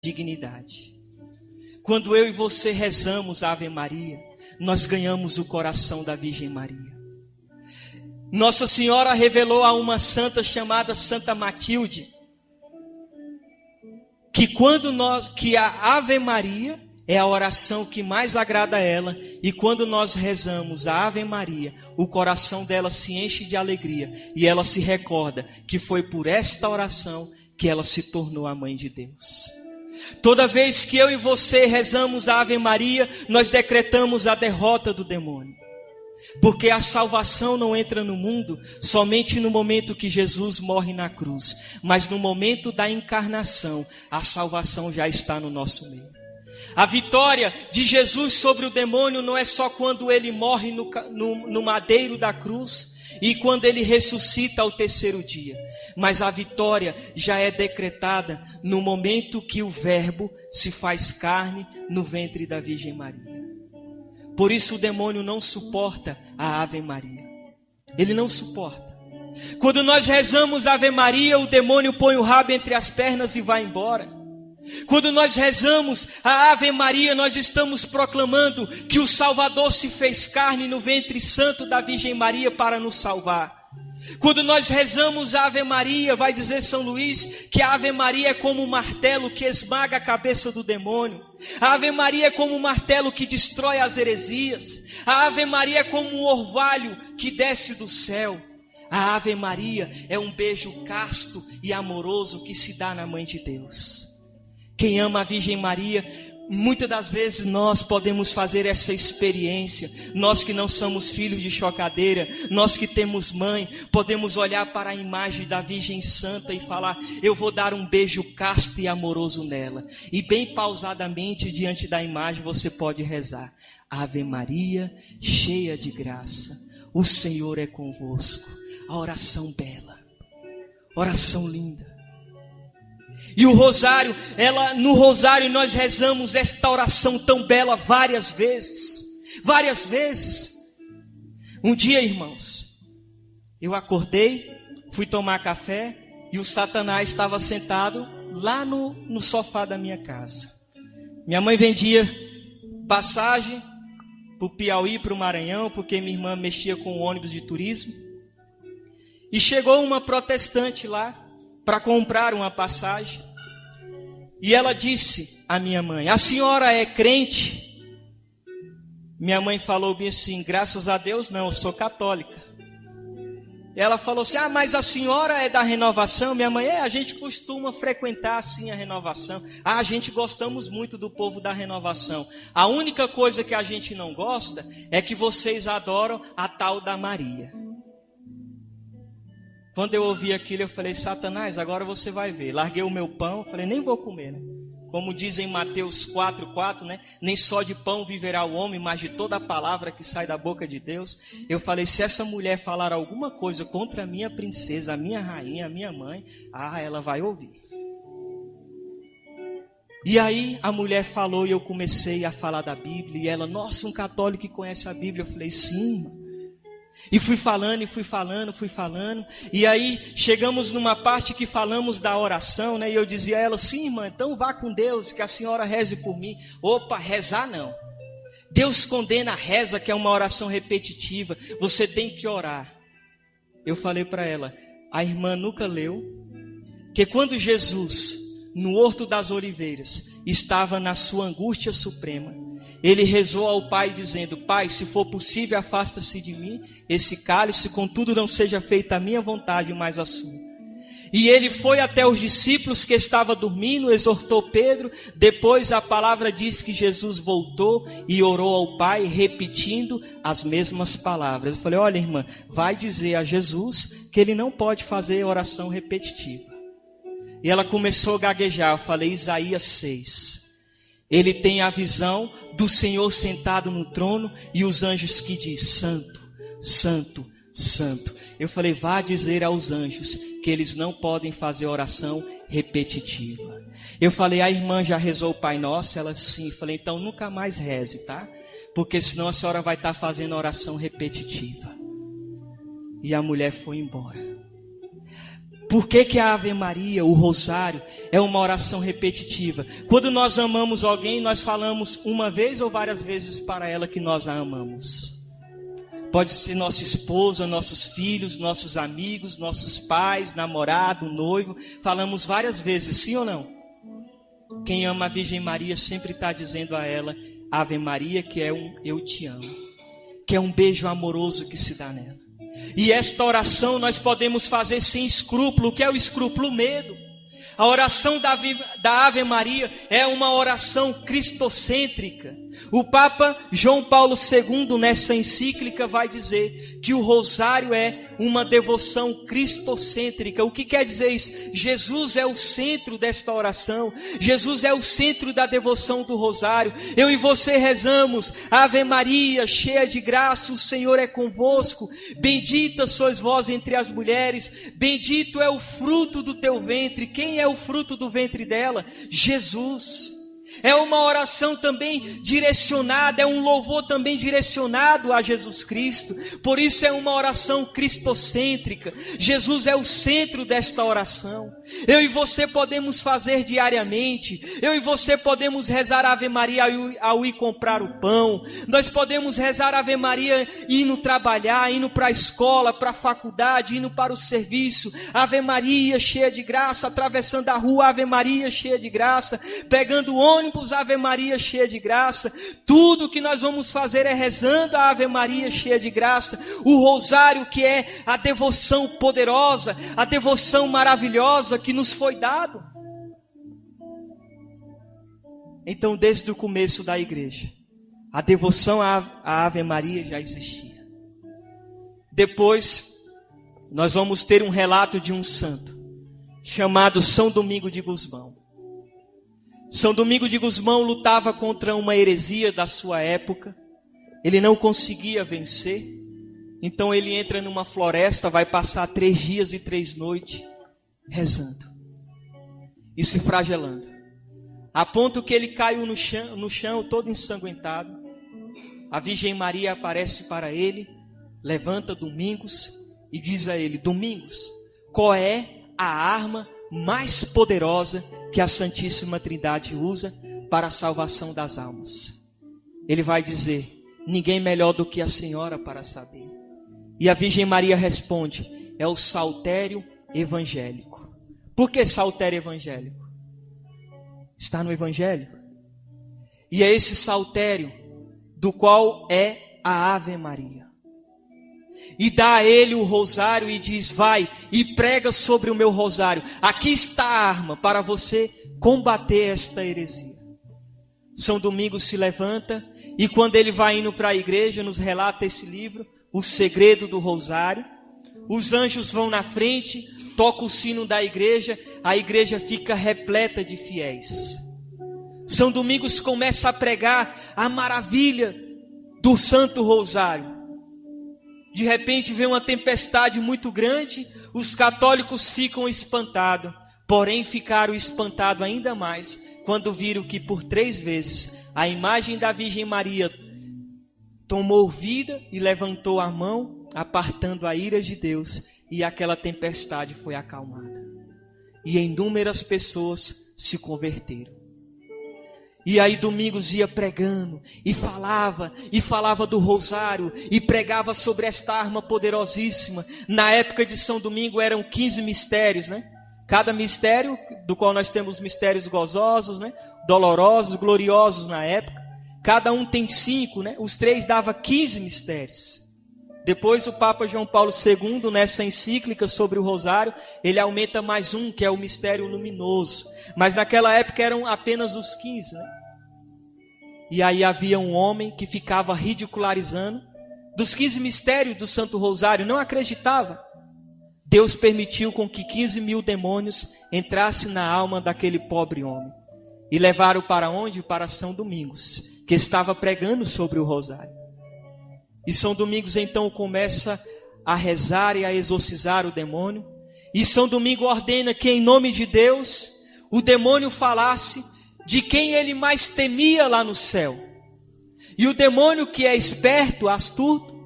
dignidade. Quando eu e você rezamos a Ave Maria, nós ganhamos o coração da Virgem Maria. Nossa Senhora revelou a uma santa chamada Santa Matilde que a Ave Maria é a oração que mais agrada a ela, e quando nós rezamos a Ave Maria, o coração dela se enche de alegria e ela se recorda que foi por esta oração que ela se tornou a mãe de Deus. Toda vez que eu e você rezamos a Ave Maria, nós decretamos a derrota do demônio. Porque a salvação não entra no mundo somente no momento que Jesus morre na cruz, mas no momento da encarnação, a salvação já está no nosso meio. A vitória de Jesus sobre o demônio não é só quando ele morre no madeiro da cruz e quando ele ressuscita ao terceiro dia, mas a vitória já é decretada no momento que o Verbo se faz carne no ventre da Virgem Maria. Por isso o demônio não suporta a Ave Maria. Ele não suporta. Quando nós rezamos a Ave Maria, o demônio põe o rabo entre as pernas e vai embora. Quando nós rezamos a Ave Maria, nós estamos proclamando que o Salvador se fez carne no ventre santo da Virgem Maria para nos salvar. Quando nós rezamos a Ave Maria, vai dizer São Luís que a Ave Maria é como um martelo que esmaga a cabeça do demônio. A Ave Maria é como um martelo que destrói as heresias. A Ave Maria é como um orvalho que desce do céu. A Ave Maria é um beijo casto e amoroso que se dá na mãe de Deus. Quem ama a Virgem Maria, muitas das vezes nós podemos fazer essa experiência. Nós que não somos filhos de chocadeira, nós que temos mãe, podemos olhar para a imagem da Virgem Santa e falar: eu vou dar um beijo casto e amoroso nela. E bem pausadamente diante da imagem você pode rezar: Ave Maria, cheia de graça, o Senhor é convosco. A oração bela, oração linda. E o rosário, no rosário nós rezamos esta oração tão bela várias vezes. Várias vezes. Um dia, irmãos, eu acordei, fui tomar café e o Satanás estava sentado lá no sofá da minha casa. Minha mãe vendia passagem para o Piauí, para o Maranhão, porque minha irmã mexia com o ônibus de turismo. E chegou uma protestante lá para comprar uma passagem. E ela disse à minha mãe: a senhora é crente? Minha mãe falou bem assim: graças a Deus não, eu sou católica. Ela falou assim: mas a senhora é da renovação? Minha mãe: a gente costuma frequentar assim a renovação. A gente gostamos muito do povo da renovação. A única coisa que a gente não gosta é que vocês adoram a tal da Maria. Quando eu ouvi aquilo, eu falei: Satanás, agora você vai ver. Larguei o meu pão, falei: nem vou comer, né? Como diz em Mateus 4:4, né? Nem só de pão viverá o homem, mas de toda a palavra que sai da boca de Deus. Eu falei: se essa mulher falar alguma coisa contra a minha princesa, a minha rainha, a minha mãe, ela vai ouvir. E aí a mulher falou e eu comecei a falar da Bíblia. E ela: nossa, um católico que conhece a Bíblia. Eu falei: sim, irmão. E fui falando. E aí chegamos numa parte que falamos da oração, né? E eu dizia a ela: sim, irmã, então vá com Deus, que a senhora reze por mim. Opa, rezar não. Deus condena a reza, que é uma oração repetitiva. Você tem que orar. Eu falei para ela: a irmã nunca leu que quando Jesus, no Horto das Oliveiras, estava na sua angústia suprema, ele rezou ao Pai dizendo: Pai, se for possível, afasta-se de mim esse cálice, contudo não seja feita a minha vontade, mas a sua. E ele foi até os discípulos que estavam dormindo, exortou Pedro. Depois a palavra diz que Jesus voltou e orou ao Pai, repetindo as mesmas palavras. Eu falei: olha, irmã, vai dizer a Jesus que ele não pode fazer oração repetitiva. E ela começou a gaguejar. Eu falei: Isaías 6. Ele tem a visão do Senhor sentado no trono e os anjos que diz: Santo, Santo, Santo. Eu falei: vá dizer aos anjos que eles não podem fazer oração repetitiva. Eu falei: a irmã já rezou o Pai Nosso? Ela: sim. Eu falei: então nunca mais reze, tá? Porque senão a senhora vai estar fazendo oração repetitiva. E a mulher foi embora. Por que a Ave Maria, o rosário, é uma oração repetitiva? Quando nós amamos alguém, nós falamos uma vez ou várias vezes para ela que nós a amamos. Pode ser nossa esposa, nossos filhos, nossos amigos, nossos pais, namorado, noivo. Falamos várias vezes, sim ou não? Quem ama a Virgem Maria sempre está dizendo a ela, Ave Maria, que é um eu te amo. Que é um beijo amoroso que se dá nela. E esta oração nós podemos fazer sem escrúpulo. O que é o escrúpulo? O medo. A oração da Ave Maria é uma oração cristocêntrica. O Papa João Paulo II, nessa encíclica, vai dizer que o rosário é uma devoção cristocêntrica. O que quer dizer isso? Jesus é o centro desta oração. Jesus é o centro da devoção do rosário. Eu e você rezamos, Ave Maria, cheia de graça, o Senhor é convosco. Bendita sois vós entre as mulheres. Bendito é o fruto do teu ventre. Quem é o fruto do ventre dela? Jesus. É uma oração também direcionada, é um louvor também direcionado a Jesus Cristo. Por isso é uma oração cristocêntrica. Jesus é o centro desta oração. Eu e você podemos fazer diariamente. Eu e você podemos rezar a Ave Maria ao ir comprar o pão. Nós podemos rezar a Ave Maria indo trabalhar, indo para a escola, para a faculdade, indo para o serviço. Ave Maria cheia de graça, atravessando a rua, Ave Maria cheia de graça, pegando ônibus, Ave Maria cheia de graça. Tudo que nós vamos fazer é rezando a Ave Maria cheia de graça. O rosário, que é a devoção poderosa, a devoção maravilhosa que nos foi dado. Então, desde o começo da igreja, a devoção à Ave Maria já existia. Depois, nós vamos ter um relato de um santo, chamado São Domingo de Gusmão. São Domingo de Gusmão lutava contra uma heresia da sua época. Ele não conseguia vencer. Então ele entra numa floresta, vai passar 3 dias e 3 noites rezando e se flagelando, a ponto que ele caiu no chão todo ensanguentado. A Virgem Maria aparece para ele, levanta Domingos e diz a ele: Domingos, qual é a arma mais poderosa que a Santíssima Trindade usa para a salvação das almas? Ele vai dizer: ninguém melhor do que a senhora para saber. E a Virgem Maria responde: é o saltério evangélico. Por que saltério evangélico? Está no Evangelho. E é esse saltério do qual é a Ave Maria. E dá a ele o rosário e diz: vai e prega sobre o meu rosário. Aqui está a arma para você combater esta heresia. São Domingos se levanta e quando ele vai indo para a igreja, nos relata esse livro, O Segredo do Rosário. Os anjos vão na frente, toca o sino da igreja, a igreja fica repleta de fiéis. São Domingos começa a pregar a maravilha do Santo Rosário. De repente vem uma tempestade muito grande, os católicos ficam espantados, porém ficaram espantados ainda mais quando viram que por 3 vezes a imagem da Virgem Maria tomou vida e levantou a mão, apartando a ira de Deus, e aquela tempestade foi acalmada. E inúmeras pessoas se converteram. E aí Domingos ia pregando, e falava do rosário, e pregava sobre esta arma poderosíssima. Na época de São Domingo eram 15 mistérios, né? Cada mistério, do qual nós temos mistérios gozosos, né? Dolorosos, gloriosos na época. Cada um tem 5, né? Os 3 davam 15 mistérios. Depois o Papa João Paulo II, nessa encíclica sobre o rosário, ele aumenta mais um, que é o mistério luminoso. Mas naquela época eram apenas os 15, né? E aí havia um homem que ficava ridicularizando dos 15 mistérios do Santo Rosário, não acreditava. Deus permitiu com que 15.000 demônios entrassem na alma daquele pobre homem. E levaram para onde? Para São Domingos, que estava pregando sobre o rosário. E São Domingos então começa a rezar e a exorcizar o demônio. E São Domingo ordena que em nome de Deus o demônio falasse de quem ele mais temia lá no céu. E o demônio, que é esperto, astuto,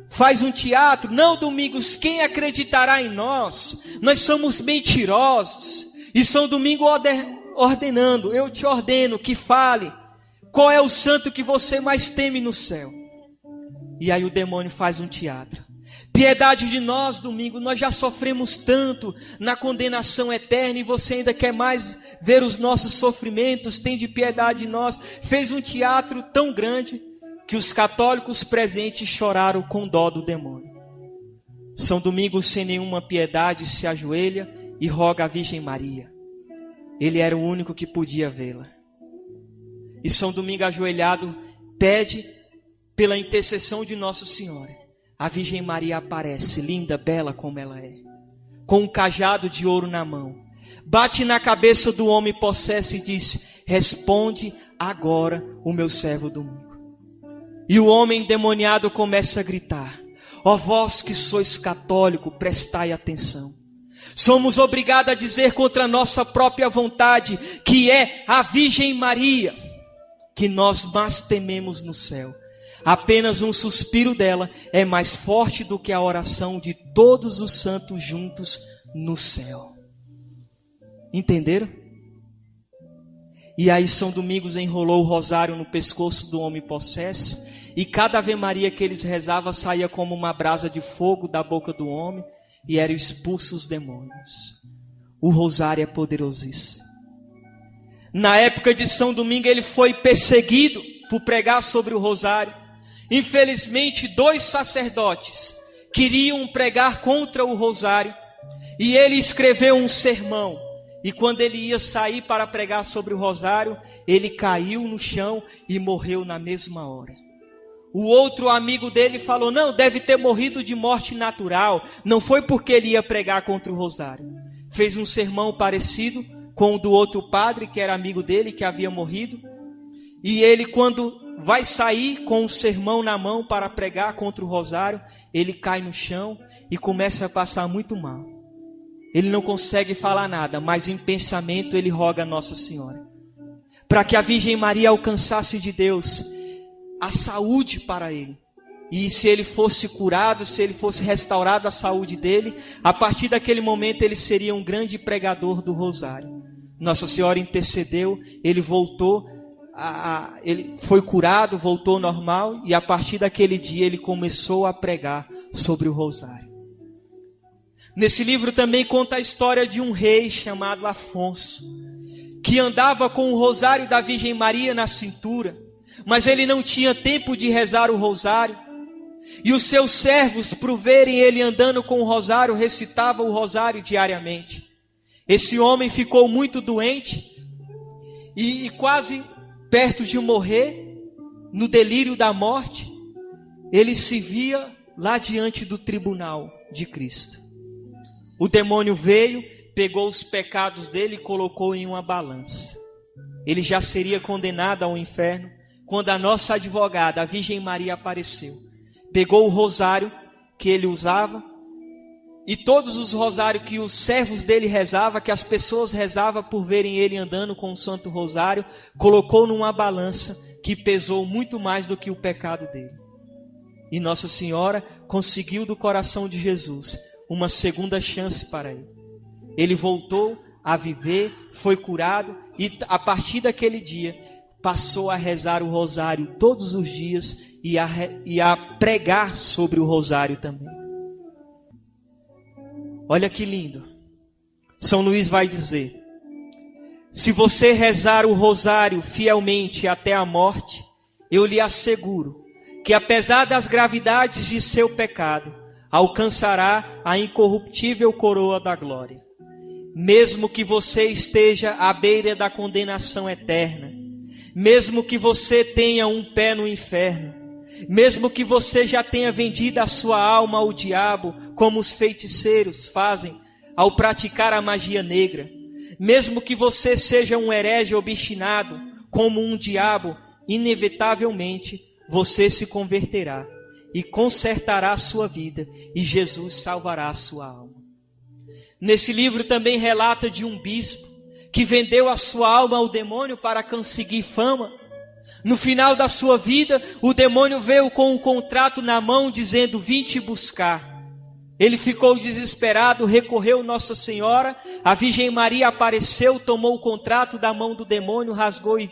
faz um teatro. Não, Domingos, quem acreditará em nós? Nós somos mentirosos. E São Domingo ordenando, eu te ordeno que fale. Qual é o santo que você mais teme no céu? E aí o demônio faz um teatro. Piedade de nós, Domingo, nós já sofremos tanto na condenação eterna e você ainda quer mais ver os nossos sofrimentos, tem de piedade de nós. Fez um teatro tão grande que os católicos presentes choraram com dó do demônio. São Domingo, sem nenhuma piedade, se ajoelha e roga à Virgem Maria. Ele era o único que podia vê-la. E São Domingo, ajoelhado, pede pela intercessão de Nossa Senhora. A Virgem Maria aparece, linda, bela como ela é, com um cajado de ouro na mão. Bate na cabeça do homem possesso e diz: responde agora o meu servo Domingo. E o homem endemoniado começa a gritar: ó vós que sois católico, prestai atenção. Somos obrigados a dizer contra a nossa própria vontade que é a Virgem Maria que nós mais tememos no céu. Apenas um suspiro dela é mais forte do que a oração de todos os santos juntos no céu. Entenderam? E aí São Domingos enrolou o rosário no pescoço do homem possesso, e cada Ave Maria que eles rezavam saía como uma brasa de fogo da boca do homem, e eram expulsos os demônios. O rosário é poderosíssimo. Na época de São Domingo ele foi perseguido por pregar sobre o rosário. Infelizmente, 2 sacerdotes queriam pregar contra o rosário e ele escreveu um sermão. E quando ele ia sair para pregar sobre o rosário, ele caiu no chão e morreu na mesma hora. O outro amigo dele falou: não, deve ter morrido de morte natural. Não foi porque ele ia pregar contra o rosário. Fez um sermão parecido com o do outro padre, que era amigo dele, que havia morrido. E ele, quando vai sair com o sermão na mão para pregar contra o rosário, ele cai no chão e começa a passar muito mal. Ele não consegue falar nada, mas em pensamento ele roga a Nossa Senhora, para que a Virgem Maria alcançasse de Deus a saúde para ele. E se ele fosse curado, se ele fosse restaurado a saúde dele, a partir daquele momento ele seria um grande pregador do rosário. Nossa Senhora intercedeu, ele voltou, ele foi curado, voltou normal, e a partir daquele dia ele começou a pregar sobre o rosário. Nesse livro também conta a história de um rei chamado Afonso, que andava com o rosário da Virgem Maria na cintura, mas ele não tinha tempo de rezar o rosário. E os seus servos, por verem ele andando com o rosário, recitavam o rosário diariamente. Esse homem ficou muito doente e quase perto de morrer, no delírio da morte, ele se via lá diante do tribunal de Cristo. O demônio veio, pegou os pecados dele e colocou em uma balança. Ele já seria condenado ao inferno quando a nossa advogada, a Virgem Maria, apareceu. Pegou o rosário que ele usava e todos os rosários que os servos dele rezavam, que as pessoas rezavam por verem ele andando com o Santo Rosário, colocou numa balança que pesou muito mais do que o pecado dele. E Nossa Senhora conseguiu do coração de Jesus uma segunda chance para ele. Ele voltou a viver, foi curado e a partir daquele dia passou a rezar o rosário todos os dias e a pregar sobre o rosário também. Olha que lindo. São Luís vai dizer: se você rezar o rosário fielmente até a morte, eu lhe asseguro que apesar das gravidades de seu pecado, alcançará a incorruptível coroa da glória. Mesmo que você esteja à beira da condenação eterna, mesmo que você tenha um pé no inferno, mesmo que você já tenha vendido a sua alma ao diabo, como os feiticeiros fazem ao praticar a magia negra, mesmo que você seja um herege obstinado, como um diabo, inevitavelmente você se converterá e consertará a sua vida, e Jesus salvará a sua alma. Nesse livro também relata de um bispo que vendeu a sua alma ao demônio para conseguir fama. No final da sua vida, o demônio veio com um contrato na mão dizendo: vim te buscar. Ele ficou desesperado, recorreu a Nossa Senhora, a Virgem Maria apareceu, tomou o contrato da mão do demônio, rasgou e